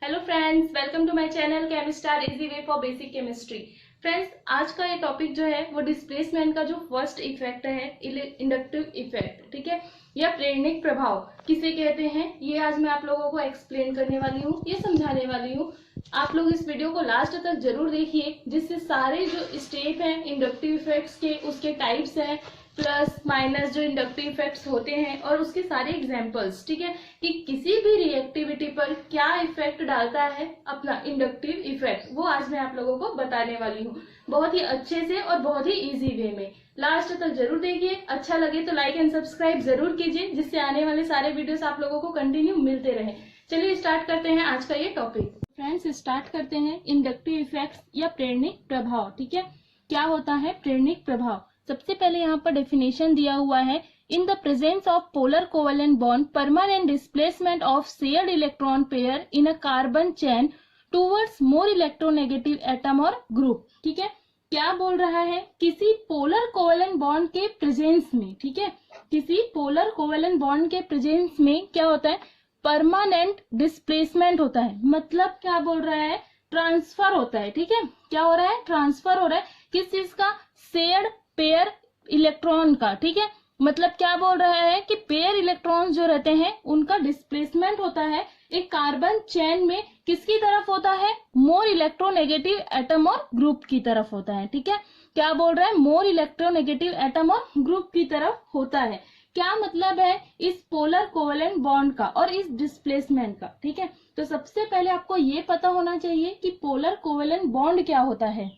Hello friends, welcome to my channel Chemistar easy way for basic chemistry. Friends, आज का ये topic जो है वो डिस्प्लेसमेंट का जो फर्स्ट इफेक्ट है, इंडक्टिव इफेक्ट, ठीक है, या प्रेरणिक प्रभाव किसे कहते हैं, ये आज मैं आप लोगों को एक्सप्लेन करने वाली हूँ, ये समझाने वाली हूँ। आप लोग इस वीडियो को लास्ट तक जरूर देखिए, जिससे सारे जो स्टेप हैं इंडक्टिव इफेक्ट्स के, उसके टाइप्स हैं, प्लस माइनस जो इंडक्टिव इफेक्ट्स होते हैं और उसके सारे एग्जांपल्स, ठीक है, कि किसी भी रिएक्टिविटी पर क्या इफेक्ट डालता है अपना इंडक्टिव इफेक्ट, वो आज मैं आप लोगों को बताने वाली हूँ, बहुत ही अच्छे से और बहुत ही इजी वे में। लास्ट तक जरूर देखिए, अच्छा लगे तो लाइक एंड सब्सक्राइब जरूर कीजिए, जिससे आने वाले सारे वीडियोस आप लोगों को कंटिन्यू मिलते रहे। चलिए स्टार्ट करते हैं आज का ये टॉपिक। फ्रेंड्स, स्टार्ट करते हैं इंडक्टिव इफेक्ट्स या प्रेरणिक प्रभाव। ठीक है, क्या होता है प्रेरणिक प्रभाव? सबसे पहले यहाँ पर डेफिनेशन दिया हुआ है, in the presence of polar covalent bond, permanent displacement of shared electron pair in a carbon chain towards more electronegative atom or group। ठीक है, क्या बोल रहा है? किसी पोलर कोवेलेंट बॉन्ड के प्रेजेंस में, ठीक है, किसी पोलर कोवेलेंट बॉन्ड के प्रेजेंस में क्या होता है? परमानेंट डिस्प्लेसमेंट होता है। मतलब क्या बोल रहा है? ट्रांसफर होता है। ठीक है, क्या हो रहा है? ट्रांसफर हो रहा है। किस चीज का? शेयर्ड पेयर इलेक्ट्रॉन का। ठीक है, मतलब क्या बोल रहा है कि पेयर इलेक्ट्रॉन्स जो रहते हैं उनका डिस्प्लेसमेंट होता है एक कार्बन चेन में, किसकी तरफ होता है? मोर इलेक्ट्रोनेगेटिव एटम और ग्रुप की तरफ होता है। ठीक है, क्या बोल रहा है? मोर इलेक्ट्रोनेगेटिव एटम और ग्रुप की तरफ होता है। क्या मतलब है इस पोलर कोवेलेंट बॉन्ड का और इस डिस्प्लेसमेंट का? ठीक है, तो सबसे पहले आपको ये पता होना चाहिए कि पोलर कोवेलेंट बॉन्ड क्या होता है।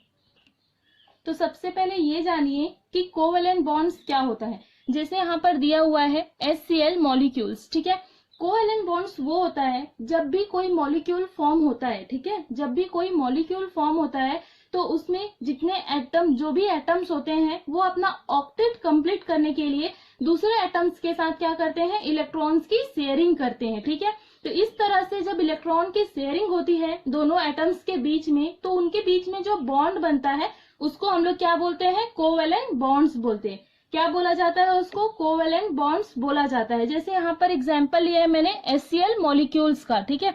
तो सबसे पहले ये जानिए कि कोवेलेंट बॉन्ड्स क्या होता है। जैसे यहाँ पर दिया हुआ है HCl मॉलिक्यूल्स। ठीक है, कोवेलेंट बॉन्ड्स वो होता है जब भी कोई मॉलिक्यूल फॉर्म होता है। ठीक है, जब भी कोई मॉलिक्यूल फॉर्म होता है तो उसमें जितने एटम, जो भी एटम्स होते हैं, वो अपना ऑक्टेट कंप्लीट करने के लिए दूसरे एटम्स के साथ क्या करते हैं? इलेक्ट्रॉन्स की शेयरिंग करते हैं। ठीक है, तो इस तरह से जब इलेक्ट्रॉन की शेयरिंग होती है दोनों एटम्स के बीच में, तो उनके बीच में जो बॉन्ड बनता है उसको हम लोग क्या बोलते हैं? कोवेलेंट बॉन्ड्स बोलते हैं। क्या बोला जाता है उसको? कोवेलेंट बॉन्ड्स बोला जाता है। जैसे यहाँ पर एग्जांपल लिया है मैंने HCl मॉलिक्यूल्स का। ठीक है,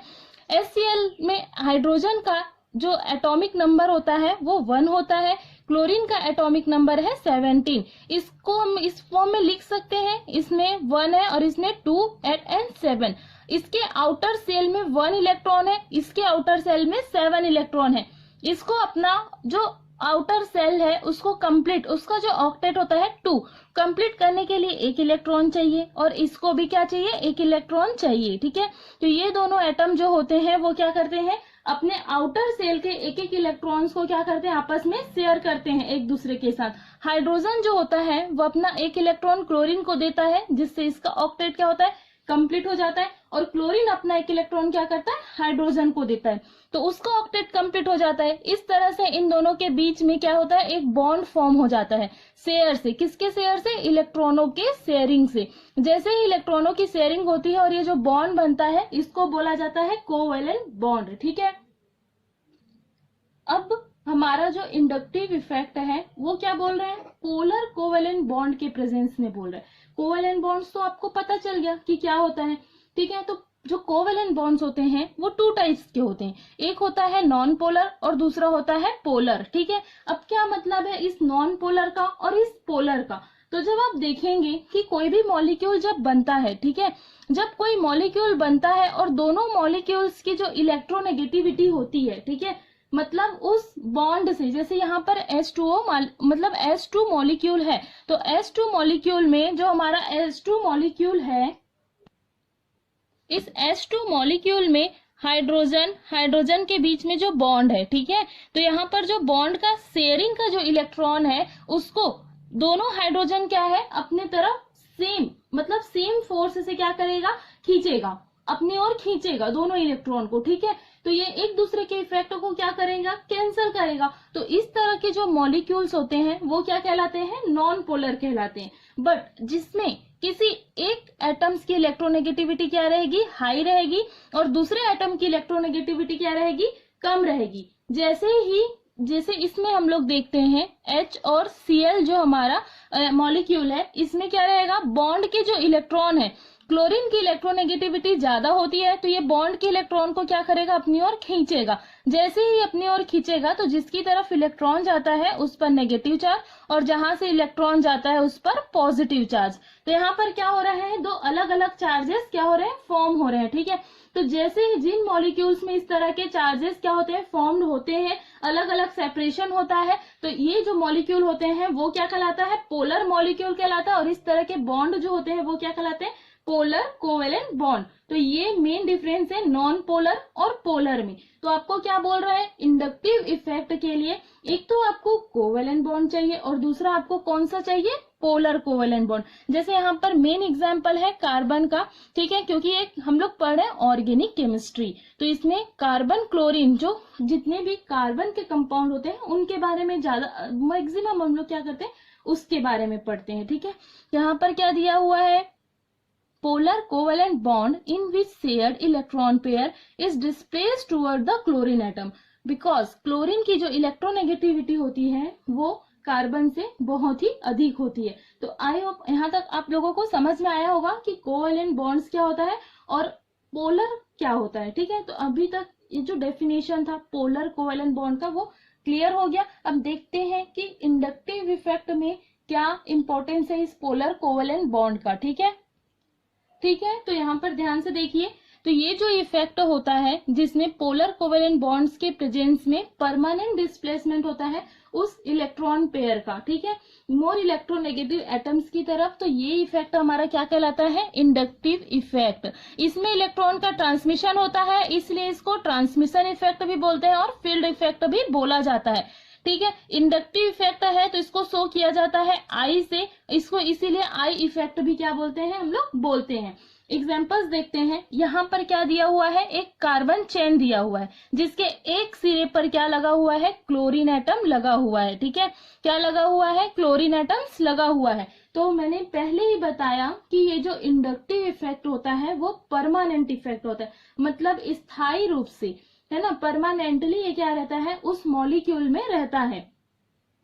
HCl में हाइड्रोजन का जो एटॉमिक नंबर होता है वो 1 होता है, क्लोरीन का एटॉमिक नंबर है 17। इसको हम इस फॉर्म में लिख सकते हैं, इसमें 1 है और इसमें 2, 8 एंड 7। इसके आउटर सेल में 1 इलेक्ट्रॉन है, इसके आउटर सेल में 7 इलेक्ट्रॉन है। इसको अपना जो आउटर सेल है उसको कंप्लीट, उसका जो ऑक्टेट होता है 2, कंप्लीट करने के लिए 1 इलेक्ट्रॉन चाहिए और इसको भी क्या चाहिए? 1 इलेक्ट्रॉन चाहिए। ठीक है, तो ये दोनों एटम जो होते हैं वो क्या करते हैं? अपने आउटर सेल के एक एक इलेक्ट्रॉन्स को क्या करते हैं? आपस में शेयर करते हैं एक दूसरे के साथ। हाइड्रोजन जो होता है वो अपना 1 इलेक्ट्रॉन क्लोरीन को देता है, जिससे इसका ऑक्टेट क्या होता है? कंप्लीट हो जाता है। और क्लोरीन अपना 1 इलेक्ट्रॉन क्या करता है? हाइड्रोजन को देता है, तो उसका ऑक्टेट कंप्लीट हो जाता है। इस तरह से इन दोनों के बीच में क्या होता है? एक बॉन्ड फॉर्म हो जाता है शेयर से। किसके शेयर से? इलेक्ट्रॉनों के शेयरिंग से। जैसे ही इलेक्ट्रॉनों की शेयरिंग होती है और ये जो बॉन्ड बनता है इसको बोला जाता है कोवेलेंट बॉन्ड। ठीक है, अब हमारा जो इंडक्टिव इफेक्ट है वो क्या बोल रहे हैं? पोलर कोवेलेंट बॉन्ड के प्रेजेंस में बोल रहे हैं। कोवेलेंट बॉन्ड्स तो आपको पता चल गया कि क्या होता है। ठीक है, तो जो कोवेलेंट बॉन्ड्स होते हैं वो 2 टाइप्स के होते हैं, एक होता है नॉन पोलर और दूसरा होता है पोलर। ठीक है, अब क्या मतलब है इस नॉन पोलर का और इस पोलर का? तो जब आप देखेंगे कि कोई भी मॉलिक्यूल जब बनता है, ठीक है, जब कोई मॉलिक्यूल बनता है और दोनों मॉलिक्यूल्स की जो इलेक्ट्रोनेगेटिविटी होती है, ठीक है, मतलब उस बॉन्ड से, जैसे यहाँ पर H2O मतलब H2 मॉलिक्यूल है, तो H2 मॉलिक्यूल में जो हमारा H2 मॉलिक्यूल है, इस H2 मॉलिक्यूल में हाइड्रोजन के बीच में जो बॉन्ड है, ठीक है, तो यहाँ पर जो बॉन्ड का शेयरिंग का जो इलेक्ट्रॉन है उसको दोनों हाइड्रोजन क्या है? अपने तरफ सेम, मतलब सेम फोर्स से क्या करेगा? खींचेगा, अपनी ओर खींचेगा दोनों इलेक्ट्रॉन को। ठीक है, तो ये एक दूसरे के इफेक्ट को क्या करेगा? कैंसिल करेगा। तो इस तरह के जो मॉलिक्यूल्स होते हैं वो क्या कहलाते हैं? नॉन पोलर कहलाते हैं। बट जिसमें किसी एक एटम्स की इलेक्ट्रोनेगेटिविटी क्या रहेगी? हाई रहेगी, और दूसरे एटम की इलेक्ट्रोनेगेटिविटी क्या रहेगी? कम रहेगी। जैसे इसमें हम लोग देखते हैं H और Cl जो हमारा मॉलिक्यूल है, इसमें क्या रहेगा? बॉन्ड के जो इलेक्ट्रॉन है क्लोरीन की इलेक्ट्रोनेगेटिविटी ज्यादा होती है तो ये बॉन्ड के इलेक्ट्रॉन को क्या करेगा, अपनी ओर खींचेगा। जैसे ही अपनी ओर खींचेगा तो जिसकी तरफ इलेक्ट्रॉन जाता है उस पर नेगेटिव चार्ज और जहां से इलेक्ट्रॉन जाता है उस पर पॉजिटिव चार्ज। तो यहाँ पर क्या हो रहा है, दो अलग अलग चार्जेस क्या हो रहे हैं, फॉर्म हो रहे हैं। ठीक है, तो जैसे ही जिन मॉलिक्यूल्स में इस तरह के चार्जेस क्या होते हैं, फॉर्म्ड होते हैं, अलग अलग सेपरेशन होता है, तो ये जो मॉलिक्यूल होते हैं वो क्या कहलाता है, पोलर मॉलिक्यूल कहलाता है। और इस तरह के बॉन्ड जो होते हैं वो क्या कहलाते हैं, पोलर कोवेलेंट बॉन्ड। तो ये मेन डिफरेंस है नॉन पोलर और पोलर में। तो आपको क्या बोल रहा है, इंडक्टिव इफेक्ट के लिए एक तो आपको कोवेलेंट बॉन्ड चाहिए और दूसरा आपको कौन सा चाहिए, पोलर कोवेलेंट बॉन्ड। जैसे यहाँ पर मेन एग्जांपल है कार्बन का, ठीक है, क्योंकि एक हम लोग पढ़ रहे हैं ऑर्गेनिक केमिस्ट्री, तो इसमें कार्बन क्लोरीन जो जितने भी कार्बन के कंपाउंड होते हैं उनके बारे में ज्यादा मैक्सिमम हम लोग क्या करते हैं, उसके बारे में पढ़ते हैं। ठीक है, यहाँ पर क्या दिया हुआ है, polar covalent bond in which shared electron pair is displaced toward the chlorine atom because chlorine की जो इलेक्ट्रोनेगेटिविटी होती है वो कार्बन से बहुत ही अधिक होती है। तो आई होप यहाँ तक आप लोगों को समझ में आया होगा कि कोवेलेंट बॉन्ड्स क्या होता है और पोलर क्या होता है। ठीक है, तो अभी तक ये जो डेफिनेशन था पोलर कोवेलेंट बॉन्ड का वो क्लियर हो गया। अब देखते हैं कि इंडक्टिव इफेक्ट में क्या इंपॉर्टेंस है इस पोलर कोवेलेंट बॉन्ड का। ठीक है, तो यहाँ पर ध्यान से देखिए, तो ये जो इफेक्ट होता है जिसमें पोलर कोवेलेंट बॉन्ड्स के प्रेजेंस में परमानेंट डिस्प्लेसमेंट होता है उस इलेक्ट्रॉन पेयर का, ठीक है, मोर इलेक्ट्रोनेगेटिव एटम्स की तरफ, तो ये इफेक्ट हमारा क्या कहलाता है, इंडक्टिव इफेक्ट। इसमें इलेक्ट्रॉन का ट्रांसमिशन होता है इसलिए इसको ट्रांसमिशन इफेक्ट भी बोलते हैं और फील्ड इफेक्ट भी बोला जाता है। ठीक है, इंडक्टिव इफेक्ट है तो इसको शो किया जाता है आई से, इसको इसीलिए आई इफेक्ट भी क्या बोलते हैं, हम लोग बोलते हैं। एग्जांपल्स देखते हैं, यहाँ पर क्या दिया हुआ है, एक कार्बन चेन दिया हुआ है जिसके एक सिरे पर क्या लगा हुआ है, क्लोरीन एटम लगा हुआ है। ठीक है, क्या लगा हुआ है, क्लोरीन एटम्स लगा हुआ है। तो मैंने पहले ही बताया कि ये जो इंडक्टिव इफेक्ट होता है वो परमानेंट इफेक्ट होता है, मतलब स्थायी रूप से, है ना, परमानेंटली ये क्या रहता है, उस मॉलिक्यूल में रहता है।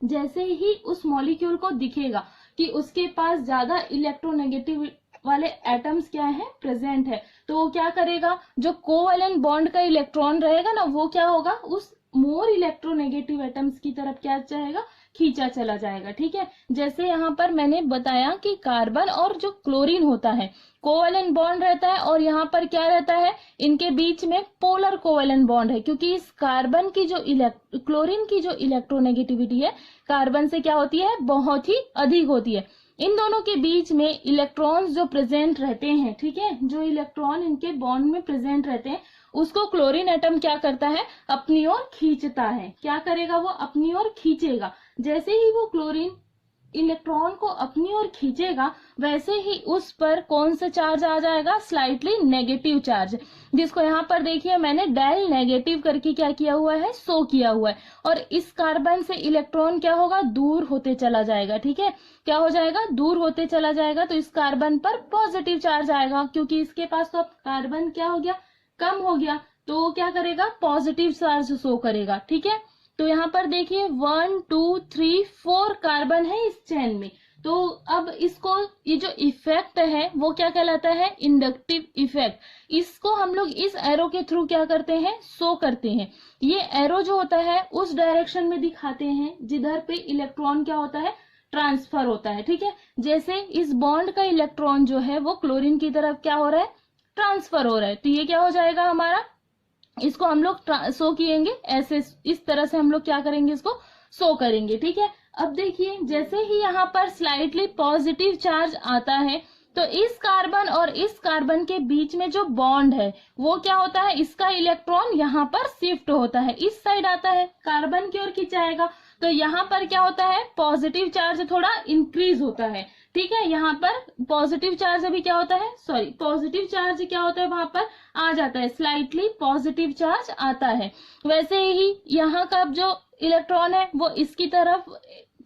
जैसे ही उस मॉलिक्यूल को दिखेगा कि उसके पास ज्यादा इलेक्ट्रोनेगेटिव वाले एटम्स क्या है, प्रेजेंट है, तो वो क्या करेगा, जो कोवेलेंट बॉन्ड का इलेक्ट्रॉन रहेगा ना वो क्या होगा, उस मोर इलेक्ट्रोनेगेटिव एटम्स की तरफ क्या चाहेगा, खींचा चला जाएगा। ठीक है, जैसे यहाँ पर मैंने बताया कि कार्बन और जो क्लोरीन होता है कोवेलेंट बॉन्ड रहता है और यहाँ पर क्या रहता है, इनके बीच में पोलर कोवेलेंट बॉन्ड है, क्योंकि इस कार्बन की जो क्लोरीन की जो इलेक्ट्रोनेगेटिविटी है कार्बन से क्या होती है, बहुत ही अधिक होती है। इन दोनों के बीच में इलेक्ट्रॉन्स जो प्रेजेंट रहते हैं, ठीक है, जो इलेक्ट्रॉन इनके बॉन्ड में प्रेजेंट रहते हैं उसको क्लोरीन एटम क्या करता है, अपनी ओर खींचता है। क्या करेगा, वो अपनी ओर खींचेगा। जैसे ही वो क्लोरीन इलेक्ट्रॉन को अपनी ओर खींचेगा वैसे ही उस पर कौन सा चार्ज आ जाएगा, स्लाइटली नेगेटिव चार्ज, जिसको यहाँ पर देखिए मैंने डेल नेगेटिव करके क्या किया हुआ है, शो किया हुआ है। और इस कार्बन से इलेक्ट्रॉन क्या होगा, दूर होते चला जाएगा। ठीक है, क्या हो जाएगा, दूर होते चला जाएगा। तो इस कार्बन पर पॉजिटिव चार्ज आएगा, क्योंकि इसके पास तो अब कार्बन क्या हो गया, कम हो गया, तो वो क्या करेगा, पॉजिटिव चार्ज शो करेगा। ठीक है, तो यहाँ पर देखिए 1 2 3 4 कार्बन है इस चेन में। तो अब इसको ये जो इफेक्ट है वो क्या कहलाता है, इंडक्टिव इफेक्ट। इसको हम लोग इस एरो के थ्रू क्या करते हैं, शो करते हैं। ये एरो जो होता है उस डायरेक्शन में दिखाते हैं जिधर पे इलेक्ट्रॉन क्या होता है, ट्रांसफर होता है। ठीक है, जैसे इस बॉन्ड का इलेक्ट्रॉन जो है वो क्लोरीन की तरफ क्या हो रहा है, ट्रांसफर हो रहा है, तो ये क्या हो जाएगा हमारा, इसको हम लोग शो किएंगे ऐसे, इस तरह से हम लोग क्या करेंगे, इसको शो करेंगे। ठीक है, अब देखिए जैसे ही यहाँ पर स्लाइटली पॉजिटिव चार्ज आता है तो इस कार्बन और इस कार्बन के बीच में जो बॉन्ड है वो क्या होता है, इसका इलेक्ट्रॉन यहाँ पर शिफ्ट होता है, इस साइड आता है, कार्बन की ओर खिंचाएगा। तो यहाँ पर क्या होता है, पॉजिटिव चार्ज थोड़ा इंक्रीज होता है। ठीक है, यहाँ पर पॉजिटिव चार्ज अभी क्या होता है, पॉजिटिव चार्ज क्या होता है, वहां पर आ जाता है, स्लाइटली पॉजिटिव चार्ज आता है। वैसे ही यहाँ का जो इलेक्ट्रॉन है वो इसकी तरफ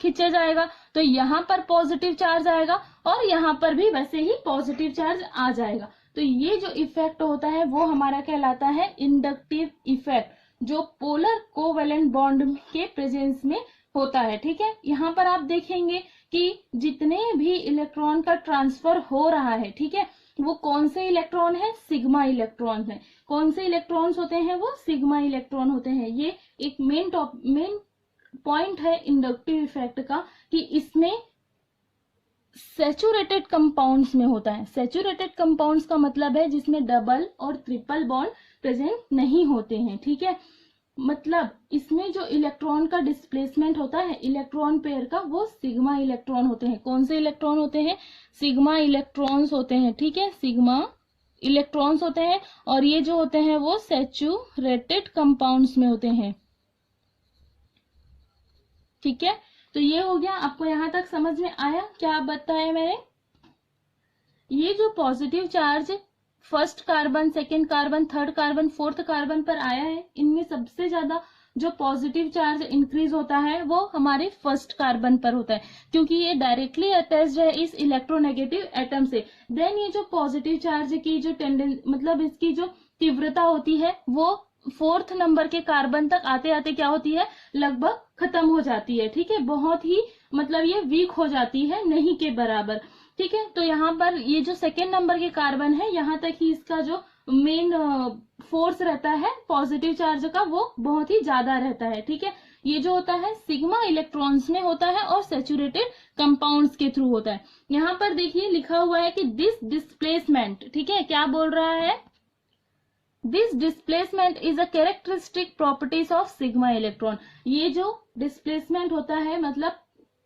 खींचे जाएगा, तो यहाँ पर पॉजिटिव चार्ज आएगा और यहाँ पर भी वैसे ही पॉजिटिव चार्ज आ जाएगा। तो ये जो इफेक्ट होता है वो हमारा कहलाता है इंडक्टिव इफेक्ट, जो पोलर कोवेलेंट बॉन्ड के प्रेजेंस में होता है। ठीक है, यहाँ पर आप देखेंगे कि जितने भी इलेक्ट्रॉन का ट्रांसफर हो रहा है, ठीक है, वो कौन से इलेक्ट्रॉन है, सिग्मा इलेक्ट्रॉन है। कौन से इलेक्ट्रॉन्स होते हैं, वो सिग्मा इलेक्ट्रॉन होते हैं। ये एक मेन पॉइंट है इंडक्टिव इफेक्ट का कि इसमें सैचुरेटेड कंपाउंड्स में होता है। सैचुरेटेड कंपाउंड्स का मतलब है जिसमें डबल और ट्रिपल बॉन्ड प्रेजेंट नहीं होते हैं, ठीक है। मतलब इसमें जो इलेक्ट्रॉन का डिस्प्लेसमेंट होता है इलेक्ट्रॉन पेयर का, वो सिग्मा इलेक्ट्रॉन होते हैं। कौन से इलेक्ट्रॉन होते हैं, सिग्मा इलेक्ट्रॉन्स होते हैं, ठीक है, सिग्मा इलेक्ट्रॉन्स होते हैं। और ये जो होते हैं वो सैचुरेटेड कंपाउंड्स में होते हैं, ठीक है। तो ये हो गया, आपको यहां तक समझ में आया क्या बताया मैंने। ये जो positive charge first carbon, second carbon, third carbon, fourth carbon पर आया है, इनमें सबसे ज्यादा जो पॉजिटिव चार्ज इंक्रीज होता है वो हमारे फर्स्ट कार्बन पर होता है, क्योंकि ये डायरेक्टली अटैच्ड है इस इलेक्ट्रोनेगेटिव एटम से। देन ये जो पॉजिटिव चार्ज की जो मतलब इसकी जो तीव्रता होती है वो फोर्थ नंबर के कार्बन तक आते आते क्या होती है, लगभग खत्म हो जाती है, ठीक है। बहुत ही मतलब ये वीक हो जाती है, नहीं के बराबर, ठीक है। तो यहाँ पर ये जो सेकेंड नंबर के कार्बन है, यहाँ तक ही इसका जो मेन फोर्स रहता है पॉजिटिव चार्ज का वो बहुत ही ज्यादा रहता है, ठीक है। ये जो होता है सिग्मा इलेक्ट्रॉन्स में होता है और सैचुरेटेड कंपाउंड्स के थ्रू होता है। यहाँ पर देखिए लिखा हुआ है कि दिस डिस्प्लेसमेंट, ठीक है, क्या बोल रहा है, this displacement is a characteristic properties of sigma electron. ये जो डिस्प्लेसमेंट होता है मतलब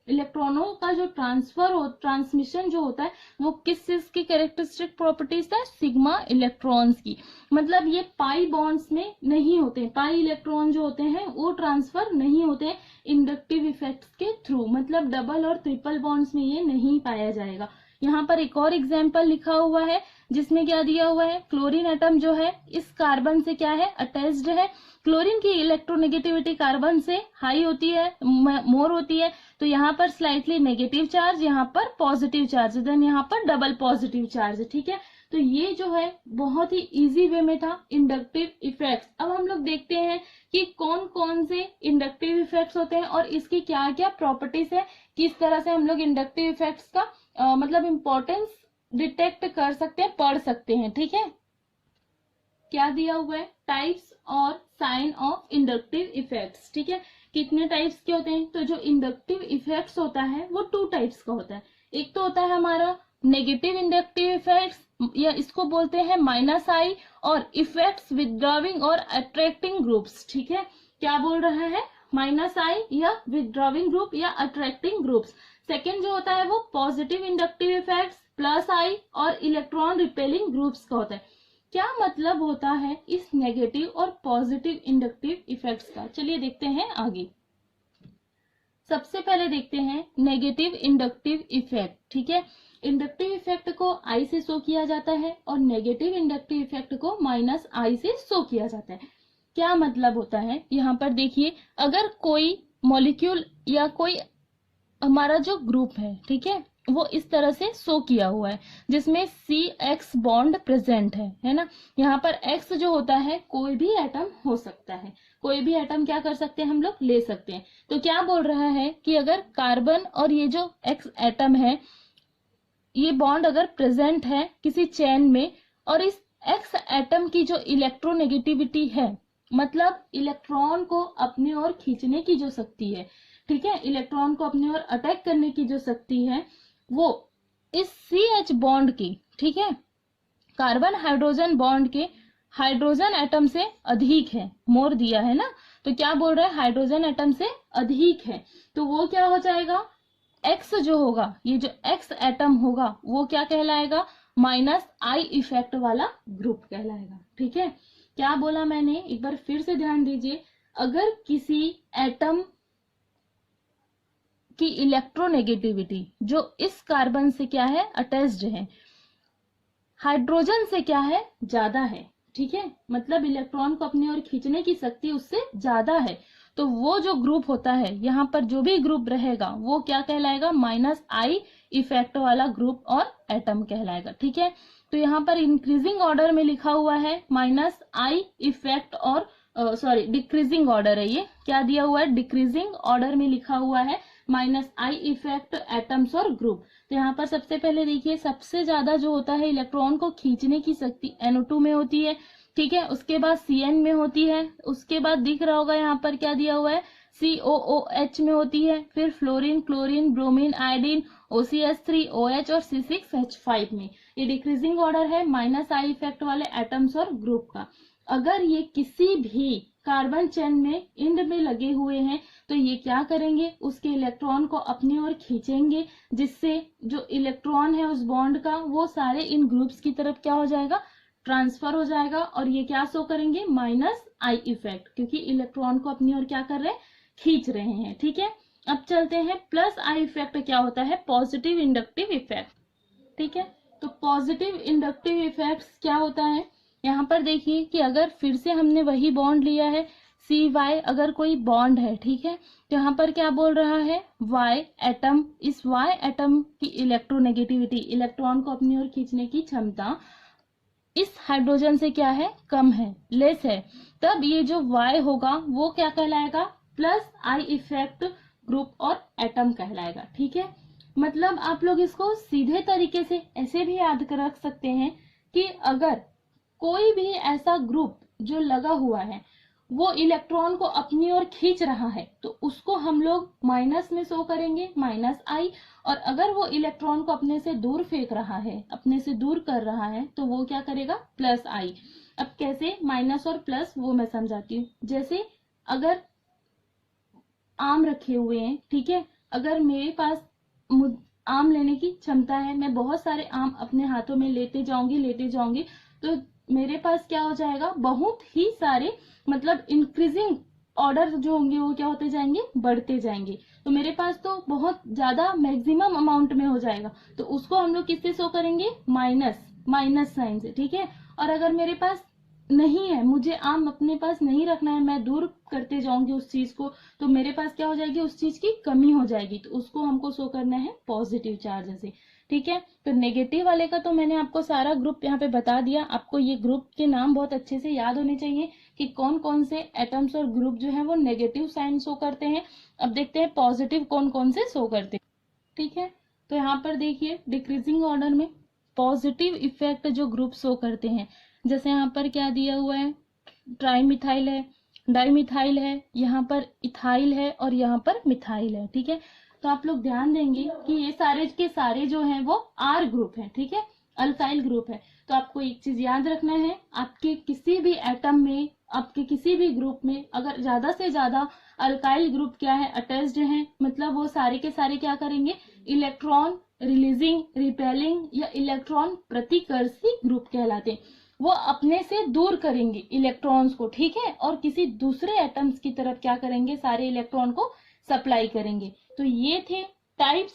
इलेक्ट्रॉनों का जो ट्रांसमिशन जो होता है वो किस चीज की कैरेक्टरिस्टिक प्रॉपर्टीज है, सिग्मा इलेक्ट्रॉन्स की। मतलब ये पाई बॉन्ड्स में नहीं होते, पाई इलेक्ट्रॉन जो होते हैं वो ट्रांसफर नहीं होते हैं इंडक्टिव इफेक्ट्स के थ्रू, मतलब डबल और ट्रिपल बॉन्ड्स में ये नहीं पाया जाएगा। यहाँ पर एक और एग्जाम्पल लिखा हुआ है जिसमें क्या दिया हुआ है, क्लोरीन एटम जो है इस कार्बन से क्या है, अटैच्ड है। क्लोरीन की इलेक्ट्रोनेगेटिविटी कार्बन से हाई होती है, मोर होती है, तो यहाँ पर स्लाइटली नेगेटिव चार्ज, यहाँ पर पॉजिटिव चार्ज, देन यहाँ पर डबल पॉजिटिव चार्ज, ठीक है। तो ये जो है बहुत ही इजी वे में था इंडक्टिव इफेक्ट्स। अब हम लोग देखते हैं कि कौन कौन से इंडक्टिव इफेक्ट्स होते हैं और इसकी क्या क्या प्रॉपर्टीज है, किस तरह से हम लोग इंडक्टिव इफेक्ट्स का मतलब इम्पोर्टेंस डिटेक्ट कर सकते हैं, पढ़ सकते हैं, ठीक है। क्या दिया हुआ है, टाइप्स और साइन ऑफ इंडक्टिव इफेक्ट्स, ठीक है। कितने टाइप्स के होते हैं, तो जो इंडक्टिव इफेक्ट्स होता है वो 2 टाइप्स का होता है। एक तो होता है हमारा नेगेटिव इंडक्टिव इफेक्ट्स, या इसको बोलते हैं माइनस आई, और इफेक्ट्स विदड्रॉविंग और अट्रैक्टिंग ग्रुप्स, ठीक है। क्या बोल रहा है, माइनस आई या विदड्रॉविंग ग्रुप या अट्रैक्टिंग ग्रुप्स। सेकेंड जो होता है वो पॉजिटिव इंडक्टिव इफेक्ट्स, प्लस आई और इलेक्ट्रॉन रिपेलिंग ग्रुप्स का होता है। क्या मतलब होता है इस नेगेटिव और पॉजिटिव इंडक्टिव इफेक्ट्स का, चलिए देखते हैं आगे। सबसे पहले देखते हैं नेगेटिव इंडक्टिव इफेक्ट, ठीक है। इंडक्टिव इफेक्ट को आई से शो किया जाता है और नेगेटिव इंडक्टिव इफेक्ट को माइनस आई से शो किया जाता है। क्या मतलब होता है, यहाँ पर देखिए, अगर कोई मॉलिक्यूल या कोई हमारा जो ग्रुप है, ठीक है, वो इस तरह से शो किया हुआ है जिसमें CX बॉन्ड प्रेजेंट है ना। यहाँ पर X जो होता है कोई भी एटम हो सकता है, कोई भी एटम क्या कर सकते हैं, हम लोग ले सकते हैं। तो क्या बोल रहा है कि अगर कार्बन और ये जो X एटम है, ये बॉन्ड अगर प्रेजेंट है किसी चेन में, और इस X एटम की जो इलेक्ट्रोनेगेटिविटी है, मतलब इलेक्ट्रॉन को अपने ओर खींचने की जो शक्ति है, ठीक है, इलेक्ट्रॉन को अपनी ओर अटैक करने की जो शक्ति है, वो इस CH बॉन्ड की, ठीक है, कार्बन हाइड्रोजन बॉन्ड के हाइड्रोजन एटम से अधिक है, मोर दिया है ना, तो क्या बोल रहे हैं, हाइड्रोजन एटम से अधिक है। तो वो क्या हो जाएगा, X जो होगा, ये जो X एटम होगा वो क्या कहलाएगा, माइनस आई इफेक्ट वाला ग्रुप कहलाएगा, ठीक है। क्या बोला मैंने, एक बार फिर से ध्यान दीजिए, अगर किसी एटम की इलेक्ट्रोनेगेटिविटी जो इस कार्बन से क्या है, अटैच्ड है, हाइड्रोजन से क्या है, ज्यादा है, ठीक है, मतलब इलेक्ट्रॉन को अपनी ओर खींचने की शक्ति उससे ज्यादा है, तो वो जो ग्रुप होता है, यहाँ पर जो भी ग्रुप रहेगा वो क्या कहलाएगा, माइनस आई इफेक्ट वाला ग्रुप और एटम कहलाएगा, ठीक है। तो यहाँ पर इंक्रीजिंग ऑर्डर में लिखा हुआ है माइनस आई इफेक्ट, और डिक्रीजिंग ऑर्डर है, ये क्या दिया हुआ है, डिक्रीजिंग ऑर्डर में लिखा हुआ है माइनस आई इफेक्ट एटम्स और ग्रुप। तो यहाँ पर सबसे पहले देखिए, सबसे ज्यादा जो होता है इलेक्ट्रॉन को खींचने की शक्ति NO2 में होती है, ठीक है। उसके बाद Cn में होती है, उसके बाद दिख रहा होगा यहाँ पर क्या दिया हुआ है, COOH में होती है, फिर fluorine, chlorine, bromine, iodine, OCH3OH और C6H5 में। ये डिक्रीजिंग ऑर्डर है माइनस आई इफेक्ट वाले एटम्स और ग्रुप का। अगर ये किसी भी कार्बन चेन में इंड में लगे हुए हैं तो ये क्या करेंगे, उसके इलेक्ट्रॉन को अपनी ओर खींचेंगे, जिससे जो इलेक्ट्रॉन है उस बॉन्ड का वो सारे इन ग्रुप्स की तरफ क्या हो जाएगा, ट्रांसफर हो जाएगा। और ये क्या शो करेंगे, माइनस आई इफेक्ट, क्योंकि इलेक्ट्रॉन को अपनी ओर क्या कर रहे हैं, खींच रहे हैं, ठीक है। अब चलते हैं प्लस आई इफेक्ट क्या होता है, पॉजिटिव इंडक्टिव इफेक्ट, ठीक है। तो पॉजिटिव इंडक्टिव इफेक्ट्स क्या होता है, यहाँ पर देखिए कि अगर फिर से हमने वही बॉन्ड लिया है CY, अगर कोई बॉन्ड है, ठीक है, तो यहाँ पर क्या बोल रहा है, Y एटम, इस Y एटम की इलेक्ट्रोनेगेटिविटी, इलेक्ट्रॉन को अपनी ओर खींचने की क्षमता इस हाइड्रोजन से क्या है, कम है, लेस है, तब ये जो Y होगा वो क्या कहलाएगा, प्लस आई इफेक्ट ग्रुप और एटम कहलाएगा, ठीक है। मतलब आप लोग इसको सीधे तरीके से ऐसे भी याद कर रख सकते हैं कि अगर कोई भी ऐसा ग्रुप जो लगा हुआ है वो इलेक्ट्रॉन को अपनी ओर खींच रहा है तो उसको हम लोग माइनस में शो करेंगे, माइनस आई, और अगर वो इलेक्ट्रॉन को अपने से दूर फेंक रहा है, अपने से दूर कर रहा है, तो वो क्या करेगा, प्लस आई। अब कैसे माइनस और प्लस वो मैं समझाती हूँ। जैसे अगर आम रखे हुए हैं, ठीक है, अगर मेरे पास आम लेने की क्षमता है, मैं बहुत सारे आम अपने हाथों में लेते जाऊंगी, तो मेरे पास क्या हो जाएगा, बहुत ही सारे, मतलब इंक्रीजिंग ऑर्डर जो होंगे वो क्या होते जाएंगे, बढ़ते जाएंगे। तो मेरे पास तो बहुत ज्यादा मैक्सिमम अमाउंट में हो जाएगा, तो उसको हम लोग किससे शो करेंगे, माइनस साइन से, ठीक है। और अगर मेरे पास नहीं है, मुझे आम अपने पास नहीं रखना है, मैं दूर करते जाऊंगी उस चीज को, तो मेरे पास क्या हो जाएगी, उस चीज की कमी हो जाएगी, तो उसको हमको शो करना है पॉजिटिव चार्ज से, ठीक है। तो नेगेटिव वाले का तो मैंने आपको सारा ग्रुप यहाँ पे बता दिया, आपको ये ग्रुप के नाम बहुत अच्छे से याद होने चाहिए कि कौन कौन से एटम्स और ग्रुप जो है वो नेगेटिव साइन शो करते हैं। अब देखते हैं पॉजिटिव कौन कौन से शो करते हैं, ठीक है। तो यहाँ पर देखिए डिक्रीजिंग ऑर्डर में पॉजिटिव इफेक्ट जो ग्रुप शो करते हैं, जैसे यहाँ पर क्या दिया हुआ है, ट्राईमिथाइल है, डाईमिथाइल है, यहाँ पर इथाइल है और यहाँ पर मिथाइल है, ठीक है। तो आप लोग ध्यान देंगे कि ये सारे के सारे जो हैं वो R ग्रुप है, ठीक है, अल्काइल ग्रुप है। तो आपको एक चीज याद रखना है, आपके किसी भी एटम में, आपके किसी भी ग्रुप में अगर ज्यादा से ज्यादा अल्काइल ग्रुप क्या है, अटैच्ड है, मतलब वो सारे के सारे क्या करेंगे, इलेक्ट्रॉन रिलीजिंग, रिपेलिंग या इलेक्ट्रॉन प्रतिकर्षी ग्रुप कहलाते हैं। वो अपने से दूर करेंगे इलेक्ट्रॉन्स को, ठीक है, और किसी दूसरे एटम्स की तरफ क्या करेंगे, सारे इलेक्ट्रॉन को सप्लाई करेंगे। तो ये थे टाइप्स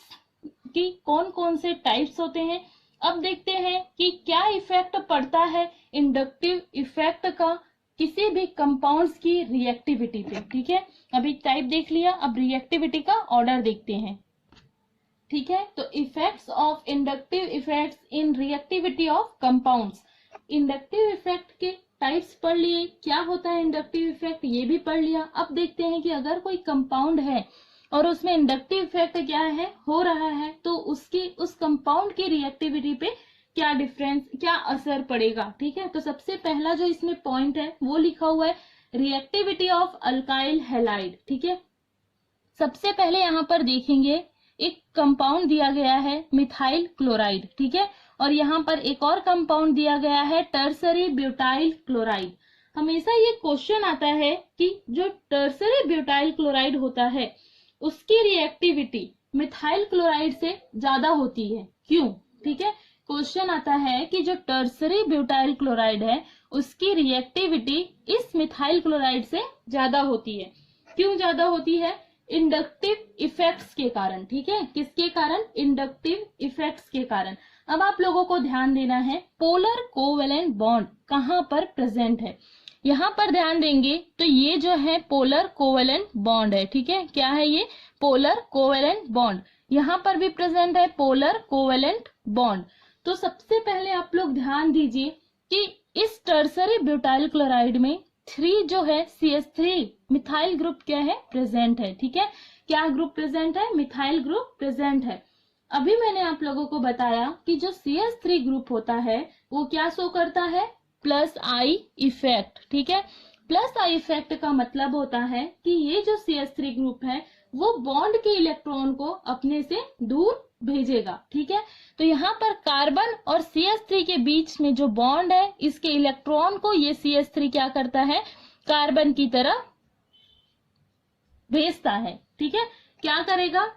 कि कौन कौन से टाइप्स होते हैं। अब देखते हैं कि क्या इफेक्ट पड़ता है इंडक्टिव इफेक्ट का किसी भी कंपाउंड्स की रिएक्टिविटी पे, ठीक है। अभी टाइप देख लिया, अब रिएक्टिविटी का ऑर्डर देखते हैं, ठीक है। तो effects of inductive effects in reactivity of compounds, inductive effect के टाइप्स पढ़ लिए, क्या होता है इंडक्टिव इफेक्ट ये भी पढ़ लिया। अब देखते हैं कि अगर कोई कंपाउंड है और उसमें इंडक्टिव इफेक्ट क्या है, हो रहा है, तो उसकी उस कंपाउंड की रिएक्टिविटी पे क्या डिफरेंस, क्या असर पड़ेगा, ठीक है। तो सबसे पहला जो इसमें पॉइंट है वो लिखा हुआ है रिएक्टिविटी ऑफ अल्काइल हैलाइड, ठीक है। सबसे पहले यहाँ पर देखेंगे एक कंपाउंड दिया गया है मिथाइल क्लोराइड, ठीक है, और यहाँ पर एक और कंपाउंड दिया गया है टर्सरी ब्यूटाइल क्लोराइड। हमेशा ये क्वेश्चन आता है कि जो टर्सरी ब्यूटाइल क्लोराइड होता है उसकी रिएक्टिविटी मिथाइल क्लोराइड से ज्यादा होती है, क्यों, ठीक है। क्वेश्चन आता है कि जो टर्सरी ब्यूटाइल क्लोराइड है उसकी रिएक्टिविटी इस मिथाइल क्लोराइड से ज्यादा होती है, क्यों ज्यादा होती है, इंडक्टिव इफेक्ट्स के कारण, ठीक है। किसके कारण, इंडक्टिव इफेक्ट्स के कारण। अब आप लोगों को ध्यान देना है पोलर कोवेलेंट बॉन्ड कहाँ पर प्रेजेंट है, यहाँ पर ध्यान देंगे तो ये जो है पोलर कोवेलेंट बॉन्ड है, ठीक है। क्या है ये, पोलर कोवेलेंट बॉन्ड, यहाँ पर भी प्रेजेंट है पोलर कोवेलेंट बॉन्ड। तो सबसे पहले आप लोग ध्यान दीजिए कि इस टर्सरी ब्यूटाइल क्लोराइड में 3 जो है CH3 मिथाइल ग्रुप क्या है, प्रेजेंट है। ठीक है, क्या ग्रुप प्रेजेंट है, मिथाइल ग्रुप प्रेजेंट है। अभी मैंने आप लोगों को बताया कि जो CH3 ग्रुप होता है वो क्या शो करता है, प्लस आई इफेक्ट। ठीक है, प्लस आई इफेक्ट का मतलब होता है कि ये जो CH3 ग्रुप है वो बॉन्ड के इलेक्ट्रॉन को अपने से दूर भेजेगा। ठीक है, तो यहाँ पर कार्बन और CH3 के बीच में जो बॉन्ड है, इसके इलेक्ट्रॉन को ये CH3 क्या करता है, कार्बन की तरह भेजता है। ठीक है, क्या करेगा,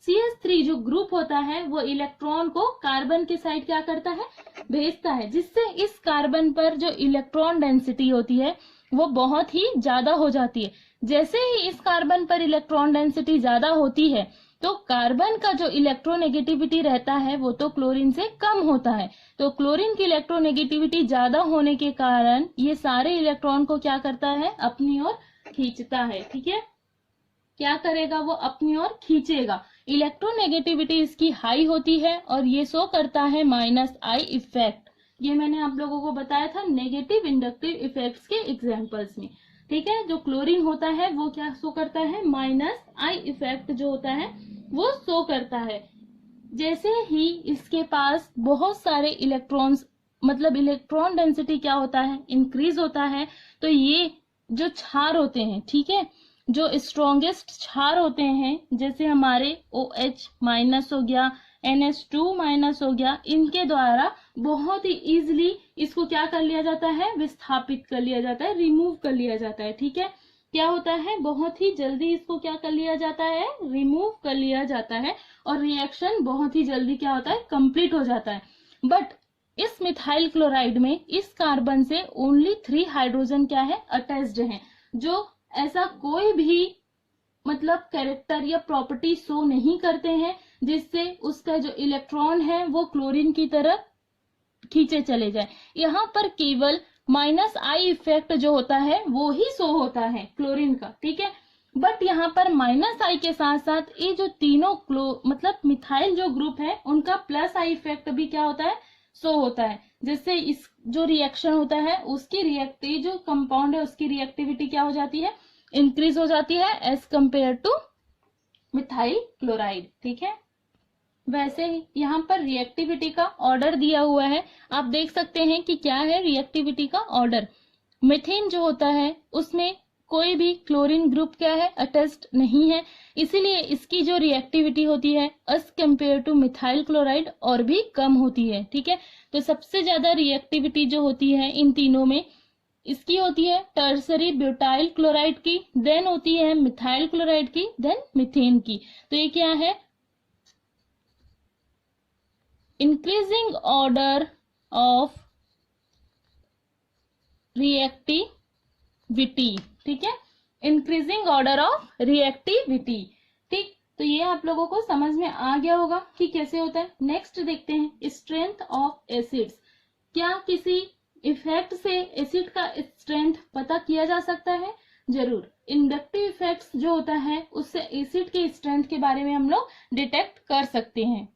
CH3 जो ग्रुप होता है वो इलेक्ट्रॉन को कार्बन के साइड क्या करता है, भेजता है, जिससे इस कार्बन पर जो इलेक्ट्रॉन डेंसिटी होती है वो बहुत ही ज्यादा हो जाती है। जैसे ही इस कार्बन पर इलेक्ट्रॉन डेंसिटी ज्यादा होती है तो कार्बन का जो इलेक्ट्रोनेगेटिविटी रहता है वो तो क्लोरीन से कम होता है। तो क्लोरीन की इलेक्ट्रोनेगेटिविटी ज्यादा होने के कारण ये सारे इलेक्ट्रॉन को क्या करता है, अपनी ओर खींचता है। ठीक है, क्या करेगा, वो अपनी ओर खींचेगा। इलेक्ट्रोनेगेटिविटी इसकी हाई होती है और ये शो करता है माइनस आई इफेक्ट। ये मैंने आप लोगों को बताया था नेगेटिव इंडक्टिव इफेक्ट्स के एग्जांपल्स में। ठीक है, जो क्लोरीन होता है वो क्या शो करता है, माइनस आई इफेक्ट जो होता है वो शो करता है। जैसे ही इसके पास बहुत सारे इलेक्ट्रॉन्स, मतलब इलेक्ट्रॉन डेंसिटी क्या होता है, इंक्रीज होता है, तो ये जो क्षार होते हैं, ठीक है, जो स्ट्रॉन्गेस्ट क्षार होते हैं, जैसे हमारे OH माइनस हो गया, NH2 माइनस हो गया, इनके द्वारा बहुत ही इजीली इसको क्या कर लिया जाता है, विस्थापित कर लिया जाता है, रिमूव कर लिया जाता है। ठीक है, क्या होता है, बहुत ही जल्दी इसको क्या कर लिया जाता है, रिमूव कर लिया जाता है और रिएक्शन बहुत ही जल्दी क्या होता है, कंप्लीट हो जाता है। बट इस मिथाइल क्लोराइड में इस कार्बन से ओनली 3 हाइड्रोजन क्या है, अटैच्ड हैं, जो ऐसा कोई भी मतलब कैरेक्टर या प्रॉपर्टी शो नहीं करते हैं जिससे उसका जो इलेक्ट्रॉन है वो क्लोरीन की तरफ खींचे चले जाए। यहाँ पर केवल माइनस आई इफेक्ट जो होता है वो ही शो होता है क्लोरीन का। ठीक है, बट यहाँ पर माइनस आई के साथ साथ ये जो तीनों मतलब मिथाइल जो ग्रुप है उनका प्लस आई इफेक्ट भी क्या होता है, शो होता है, जिससे इस जो रिएक्शन होता है उसकी जो कंपाउंड है उसकी रिएक्टिविटी क्या हो जाती है, इंक्रीज हो जाती है as compare to methyl chloride. ठीक है, वैसे ही यहाँ पर रिएक्टिविटी का ऑर्डर दिया हुआ है, आप देख सकते हैं कि क्या है रिएक्टिविटी का ऑर्डर। मीथेन जो होता है उसमें कोई भी क्लोरीन ग्रुप क्या है, अटैच्ड नहीं है, इसीलिए इसकी जो रिएक्टिविटी होती है as compare to methyl chloride और भी कम होती है। ठीक है, तो सबसे ज्यादा रिएक्टिविटी जो होती है इन तीनों में इसकी होती है टर्सरी ब्यूटाइल क्लोराइड की, देन होती है मिथाइल क्लोराइड की, देन मीथेन की। तो ये क्या है, इंक्रीजिंग ऑर्डर ऑफ रिएक्टिविटी। ठीक है, इंक्रीजिंग ऑर्डर ऑफ रिएक्टिविटी। ठीक, तो ये आप लोगों को समझ में आ गया होगा कि कैसे होता है। नेक्स्ट देखते हैं स्ट्रेंथ ऑफ एसिड्स। क्या किसी इफेक्ट से एसिड का स्ट्रेंथ पता किया जा सकता है? जरूर। इंडक्टिव इफेक्ट्स जो होता है उससे एसिड के स्ट्रेंथ के बारे में हम लोग डिटेक्ट कर सकते हैं।